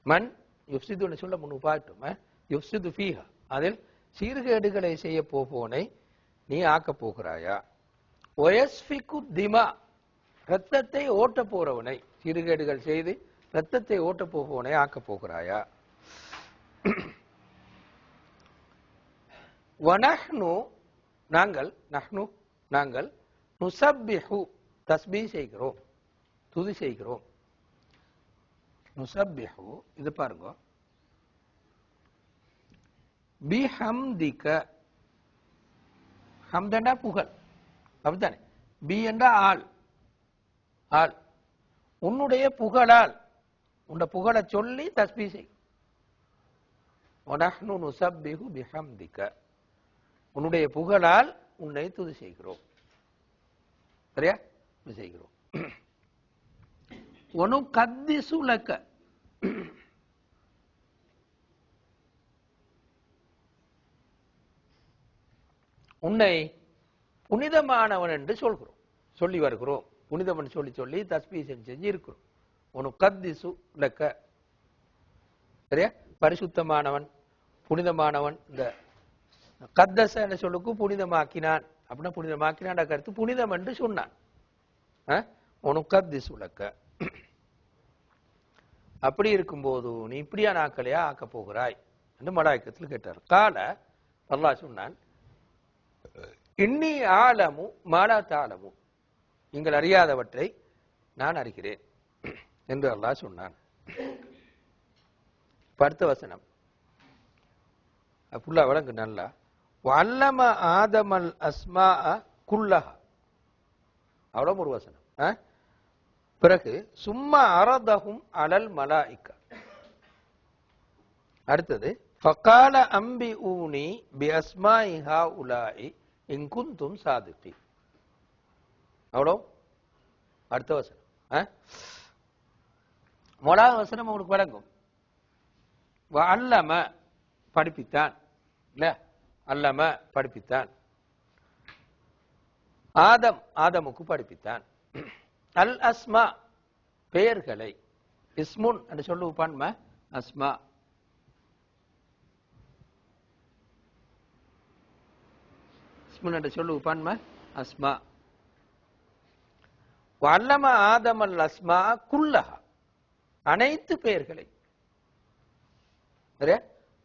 மன் யுஃப்ஸிதுன்னு சொல்ல முன்னு பாட்டும். யுஃப்ஸிது ஃபீஹா, அதில் சீர்கேடுகளை செய்ய போபவனை நீ ஆக்க போகிறாயா? வயஸ்ஃபிகு திமா, ரத்தத்தை ஓட்ட போறவனை, சீர்கேடுகள் செய்து ரத்தத்தை ஓட்ட போபவனை ஆக்க போகிறாயா? வனஹ்னு, நாங்கள் நுஸப்பிஹு, தஸ்பீஹ் செய்கிறோம், துதி செய்கிறோம். நுஸப்பிஹு, இது பாருங்க, பிஹம்திக, ஹம்தண்டா புகழ், அப்படித்தானே? பி என்றா ஆள், ஆள், உன்னுடைய புகழால், உன்னை புகழ சொல்லி தஸ்பீஹ் செய். வனஹ்னு நுஸப்பிஹு பிஹம்திக, உன்னுடைய புகழால் உன்னை துதி செய்கிறோம். சரியா? செய்கிறோம். வனுகத்திஸு லக, உன்னை புனிதமானவன் என்று சொல்கிறோம், சொல்லி வருகிறோம். புனிதவன் சொல்லி சொல்லி தஸ்பீஹ் செஞ்சு இருக்கிறோம். வனுகத்திஸு லக, சரியா? பரிசுத்தமானவன், புனிதமானவன். இந்த கத்தஸ என்ற சொல்லுக்கு புனிதமாக்கினான் அப்படின்னா, புனிதமாக்கினான் கருத்து புனிதம் என்று சொன்னான். வனுகத்திஸு லக, அப்படி இருக்கும்போது நீ இப்படியா நாக்களையா ஆக்க போகிறாய் என்று மலாய்க்கத்தில் கேட்டார். கால, அல்லாஹ் சொன்னான், இன்னி ஆலமு மாலா தாலமு, நீங்கள் அறியாதவற்றை நான் அறிகிறேன் என்று அல்லாஹ் சொன்னான். அடுத்த வசனம் ஃபுல்லா விளங்கு நல்லா. வல்லம ஆதமல் அஸ்மா குல்லஹா, அவ்வளவு ஒரு வசனம். பிறகு சும்மா அரதஹும் அலல் மலாயிகா, அடுத்தது ஃபகால அம்பி ஊனி பி அஸ்மாஇ ஹாஉலாஇ இன் குன்தும் சாதிகீன். அவ்வளோ. அடுத்த வசனம், முதலாவது வசனம் உங்களுக்கு விளங்கும். அல்லம, படிப்பித்தான், இல்ல? அல்லம படிப்பித்தான். ஆதம், ஆதமுக்கு படிப்பித்தான். அல் அஸ்மா, பெயர்களை. இஸ்முன் என்று சொல்லுவான் அஸ்மா. இஸ்முன் என்று சொல்லுவான் அஸ்மா. வல்லம ஆதம் அல் அஸ்மா குல்லஹா, அனைத்து பெயர்களை.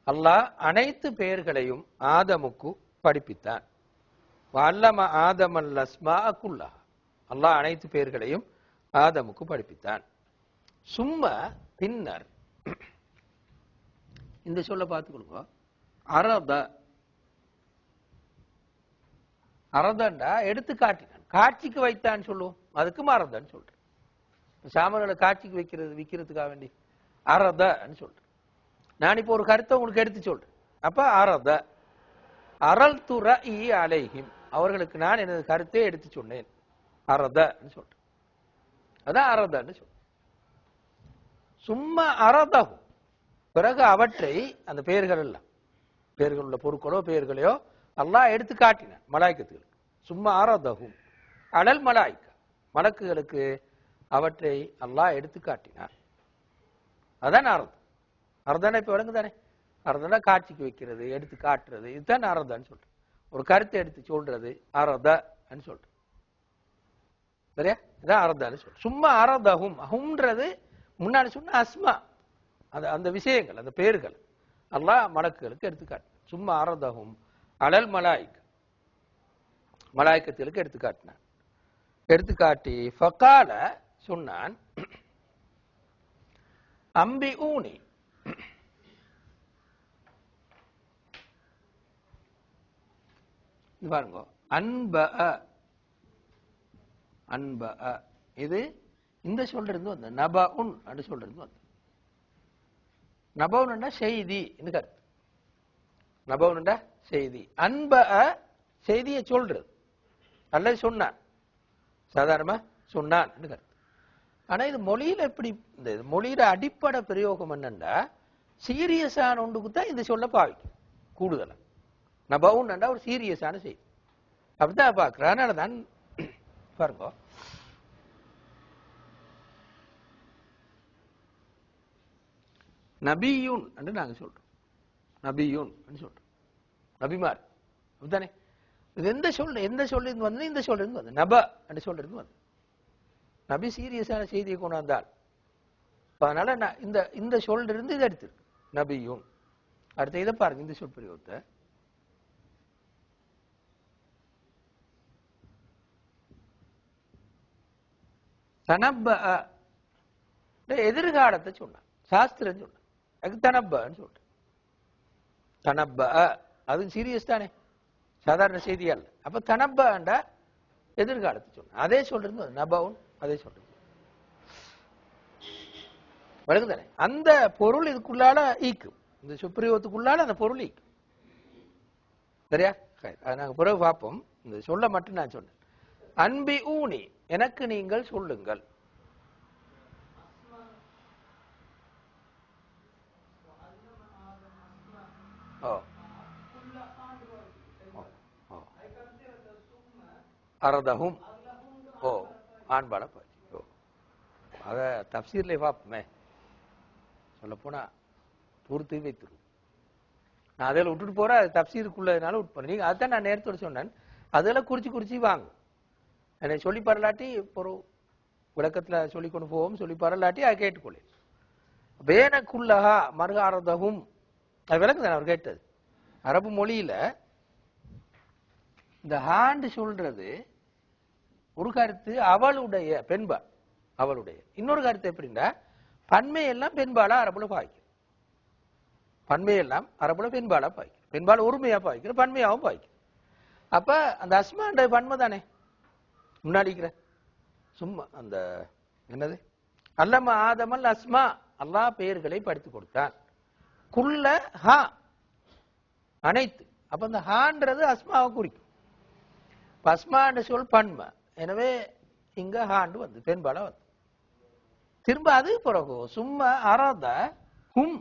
அல்லாஹ் அனைத்து பெயர்களையும் ஆதமுக்கு படிப்பித்தான். வல்லம ஆதம் அல் அஸ்மா குல்லஹா, அல்லாஹ் அனைத்து பெயர்களையும் ஆதமுக்கு படிப்பித்தான். சும்மா, பின்னர், இந்த சொல்ல பார்த்துக்கொள்ளுங்க. அரத, அரதண்டா எடுத்து காட்டினான், காட்சிக்கு வைத்தான் சொல்லுவோம், அதுக்கு மரதன்னு சொல்றேன். சாமான்களை காட்சிக்கு விற்கிறதுக்காக வேண்டி அரதன்னு சொல்றேன். நான் இப்போ ஒரு கருத்தை உங்களுக்கு எடுத்து சொல்றேன். அப்ப அரத அரல் துற அலைஹிம், அவர்களுக்கு நான் எனது கருத்தை எடுத்து சொன்னேன். அரதன்னு சொல்றேன், அதான் அரதன்னு சொல்றேன். சும்மா அரதகும், பிறகு அவற்றை அந்த பெயர்கள் எல்லாம், பெயர்கள் உள்ள பொருட்களோ பெயர்களையோ அல்லாஹ் எடுத்து காட்டினான் மலாய்க்கத்துகளுக்கு. சும்மா அரதகும் அலல் மலாய்க்கா, மலக்குகளுக்கு அவற்றை அல்லாஹ் எடுத்து காட்டினார். அதான் அரது. அரதான இப்ப விளங்கு தானே, அரதனா காட்சிக்கு வைக்கிறது, எடுத்து காட்டுறது, இதுதான் அரதான்னு சொல்றேன். ஒரு கருத்தை எடுத்து சொல்றது அரதன்னு சொல்றேன். சரியா, இதான் அரதான்னு சொல்றேன். சும்மா அரதகும், ஹும்ன்றது முன்னாடி சொன்ன அஸ்மா, அந்த விஷயங்கள், அந்த பெயர்கள் அல்லாஹ் மலக்குகளுக்கு எடுத்துக்காட்டு. சும்மா அரதகும் அலல் மலாய்க், மலாய்க்கத்துகளுக்கு எடுத்துக்காட்டினான். எடுத்துக்காட்டி ஃபகால சொன்னான், அம்பி ஊனி, இது பாருங்க, அன்ப அன்ப, இது இந்த சொல்றது வந்து நபஉன் அப்படி சொல்றது வந்து, நபவுன்டா செய்தி என்று கருத்து. நபவுன்டா செய்தி, அன்ப செய்தியை சொல்றது அல்லது சொன்னான், சாதாரணமா சொன்னான் என்று கருத்து. ஆனா இது மொழியில எப்படி, இந்த மொழியில அடிப்படை பிரயோகம் என்னண்டா சீரியஸான ஒன்றுக்கு தான் இந்த சொல்ல பாவிக்கும் கூடுதலா. நபவுன்டா ஒரு சீரியஸான செய்தி அப்படித்தான் பார்க்கிறேன். அதனாலதான் பாருங்க, நபியூன் என்று நாங்க சொல்றோம், நபியூன் சொல்றோம், நபிமார் அப்படித்தானே. இது எந்த சொல்லிருந்து வந்து, இந்த சொல்லிருந்து வந்து நப என்று சொல்லிருந்து வந்து, நபி சீரியஸான செய்தியை கொண்டாந்தால், அதனால இந்த சொல்ல இருந்து இதை எடுத்திருக்கு நபியூன். அடுத்த இதை பாருங்க, இந்த சொல் பிரயோகத்தை தனப்ப, எதிர்காலத்தை சொன்னான், சாஸ்திரம் சொன்னான், அதுக்கு தனப்பன்னு சொல்றேன். தனப்ப அது சீரியஸ் தானே, சாதாரண செய்தி அல்ல. அப்ப தனப்பண்டா எதிர்காலத்தை சொன்ன, அதே சொல்றது நபவுன், அதே சொல்றது வழங்குதானே. அந்த பொருள் இதுக்குள்ளால ஈக்கும், இந்த சுப்ரயோகத்துக்குள்ளால அந்த பொருள் ஈக்கும். சரியா, நாங்க பிறகு பார்ப்போம். இந்த சொல்ல மட்டும் நான் சொன்னேன். அன்பி ஊனி, எனக்கு நீங்கள் சொல்லுங்கள். அரதஹும், ஓ ஆண்பால பாச்சு, ஓ அத தப்சீர்ல பார்ப்போமே, சொல்ல போனா பூர்த்தி வைத்துருவோம். நான் அதில் விட்டுட்டு போறேன், அது தப்சீருக்குள்ளதுனால விட்டு நீங்க அதான் நான் நேரத்தோட சொன்னேன். அதெல்லாம் குறிச்சு வாங்க. என்னை சொல்லி பரலாட்டி ஒரு விளக்கத்துல சொல்லி கொண்டு போவோம், சொல்லி பரலாட்டி அதை கேட்டுக்கொள்ளு. வேனக்குள்ளஹா மருகாரதகும், அது விளக்குதானே அவர் கேட்டது. அரபு மொழியில இந்த ஹாண்டு சொல்றது ஒரு கருத்து அவளுடைய பெண்பால், அவளுடைய. இன்னொரு கருத்து எப்படின்னா பன்மையெல்லாம் பெண்பாலா அரபுல பாய்க்கும், பன்மையெல்லாம் அரபுல பெண்பாலா பாய்க்கும், பெண்பால் ஒருமையா பாய்க்கிற, பன்மையாவும் பாய்க்கும். அப்ப அந்த அஸ்மாண்ட பன்மை தானே முன்னாடிக்கிற. சும்மா அந்த என்னது அல்லம ஆதமல் அஸ்மா, அல்லாஹ் பெயர்களை படித்து கொடுத்தான். குல்ல ஹா அனைத்து, அப்ப அந்த ஹான்றது அஸ்மாவை குறிக்கும். அஸ்மான்னு சொல் பன்மை, எனவே இங்க ஹாண்டு வந்து பெண்பால வந்து திரும்ப அது பிறகு சும்மா அரத ஹும்,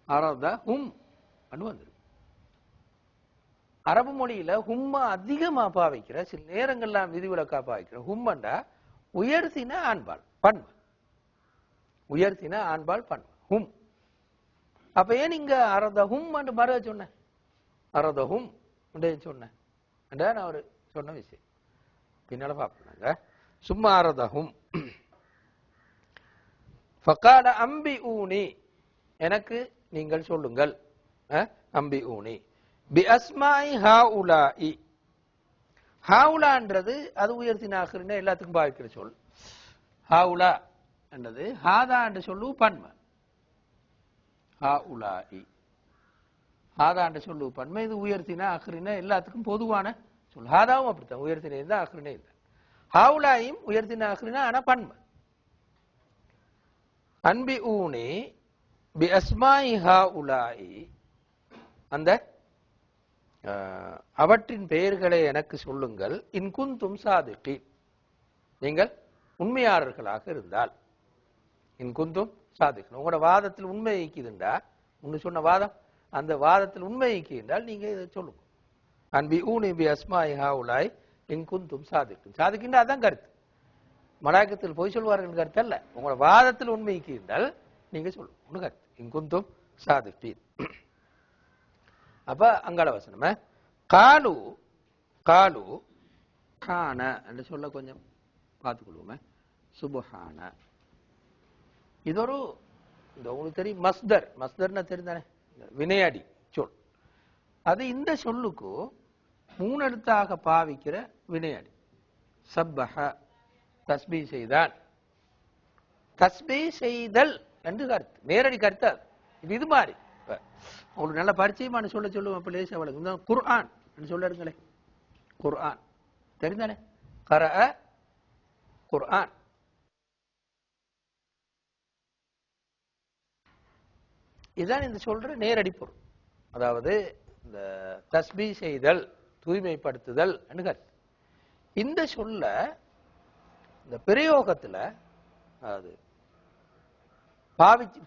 அரத ஹும் வந்துடும். அரபு மொழியில ஹும்மா அதிகமா பாவிக்கிற, சில நேரங்கள்லாம் விதிவிலக்கா பாவிக்கிற ஹும்மண்டா உயர்த்தின ஆண்பால் பன்மை, உயர்த்தின ஆண்பால் பன்மை ஹும். அப்ப ஏன் இங்க அரத ஹும் என்று மறு சொன்ன, அரத ஹும் சொன்ன நான் ஒரு சொன்ன விஷயம் பின்னால பார்ப்போங்க. சும்மா அரதஹும் ஃபகால அம்பி ஊனி, எனக்கு நீங்கள் சொல்லுங்கள். அம்பி ஊனி பி அஸ்மாஇ ஹாஉலாஇ, ஹாவுலான்றது அது உயர்த்தினாகிறன்னு எல்லாத்துக்கும் பாவிக்கிற சொல். ஹாவுலா என்றது ஹாதா என்று சொல்லு பன்மை, ஹாஉலாஇ ஹாதா என்று சொல்லு பன்மை. இது உயர்த்தினா அஹ்ரினா எல்லாத்துக்கும் பொதுவான சொல். ஹாதாவும் அப்படித்தான், உயர்த்தினே இருந்தா அஹ்ரினே இருந்தா. ஹாவுலாயும் உயர்த்தினா அஹ்ரினா ஆனா பன்மை. அன்பி ஊனி பி அஸ்மாஇ ஹாஉலாஇ, அந்த அவற்றின் பெயர்களை எனக்கு சொல்லுங்கள். இன் குந்தும் சாதிகீன், நீங்கள் உண்மையாளர்களாக இருந்தால். இன் குந்தும் சாதிகீன், உங்களோட வாதத்தில் உண்மை ஈக்குதுண்டா, உன்னு சொன்ன வாதம், அந்த வாதத்தில் உண்மை ஈக்குன்றால் நீங்க இதை சொல்லுங்க. அன்பி ஊனி பி அஸ்மாஇ ஹாஉலாஇ இன் குந்தும் சாதிகீன். சாதிகீன் அதான் கருத்து. மலாய்க்கத்தில் பொய் சொல்வார்கள் கருத்து அல்ல. உங்களோட வாதத்தில் உண்மை ஈக்குன்றால் நீங்க சொல்லுங்க, ஒண்ணு கருத்து. இன் குந்தும் சாதிகீன். அப்ப அங்கால வசனம் காலு காலு கான என்று சொல்ல கொஞ்சம் பார்த்துக்கொள்வோமே. சுபஹான இது ஒரு, இந்த உங்களுக்கு தெரியும் மஸ்தர், மஸ்தர்னா தெரிந்தானே வினையடி சொல். அது இந்த சொல்லுக்கு 3 எழுத்தாக பாவிக்கிற வினையடி. சப்பஹ தஸ்பீ செய்தான், தஸ்பீ செய்தல் என்று கருத்து, நேரடி கருத்து. இது மாதிரி உங்களுக்கு நல்ல பரிச்சயமான சொல்ல சொல்லுவோம். அப்ப லேசா வழக்கு குர்ஆன் சொல்ல இருங்களே. குர்ஆன் தெரிந்தானே, கரஅ குர்ஆன். இதுதான் இந்த சொல்ற நேரடி பொருள். அதாவது இந்த தஸ்பீ செய்தல், தூய்மைப்படுத்துதல் என்று கருத்து. இந்த சொல்ல இந்த பிரயோகத்துல அது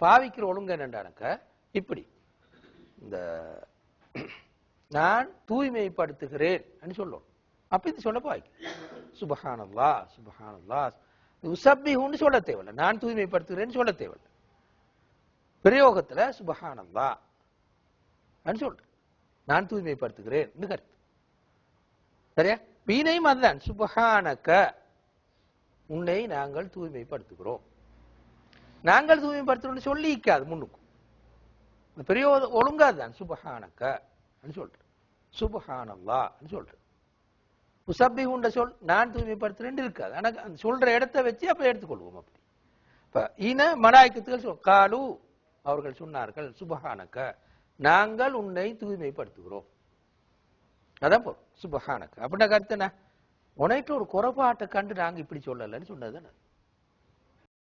பாவிக்கிற ஒழுங்கு என்னண்டானக்க இப்படி, இந்த நான் தூய்மைப்படுத்துகிறேன் என்று சொல்லணும். அப்ப இது சொல்ல பாய்க்கு சுபஹானல்லாஹ் சுபஹானல்லாஹ் உஸப்பிஹுன்னு சொல்ல தேவையில்லை, நான் தூய்மைப்படுத்துகிறேன்னு சொல்ல தேவையில்லை. பிரயோகத்துல சுபஹானல்லாஹ் அப்படின்னு சொல்றேன், நான் தூய்மைப்படுத்துகிறேன் கருத்து. சரியா? வீணையும் அதுதான், சுபஹானக உன்னை நாங்கள் தூய்மைப்படுத்துகிறோம். நாங்கள் தூய்மைப்படுத்துறோம்னு சொல்லிக்காது முன்னுக்கும். பெரிய ஒழுங்காதுதான் சுபஹானக சொல்றேன், சுபஹானல்லாஹ் சொல்றேன். உஸப்பிஹுன்ற சொல் நான் தூய்மைப்படுத்துறேன் இருக்காது. ஆனா அந்த சொல்ற இடத்தை வச்சு அப்ப எடுத்துக்கொள்வோம். அப்படி இப்ப இன மலாய்க்கத்துகள் சொல் காலு அவர்கள் சொன்னார்கள் சுபஹானக நாங்கள் உன்னை தூய்மைப்படுத்துகிறோம். அதான் போறோம் சுபஹானக. அப்படின்னா கருத்து என்ன, உனக்கு ஒரு குறைபாட்டை கண்டு நாங்க இப்படி சொல்லலன்னு சொன்னதுதானே.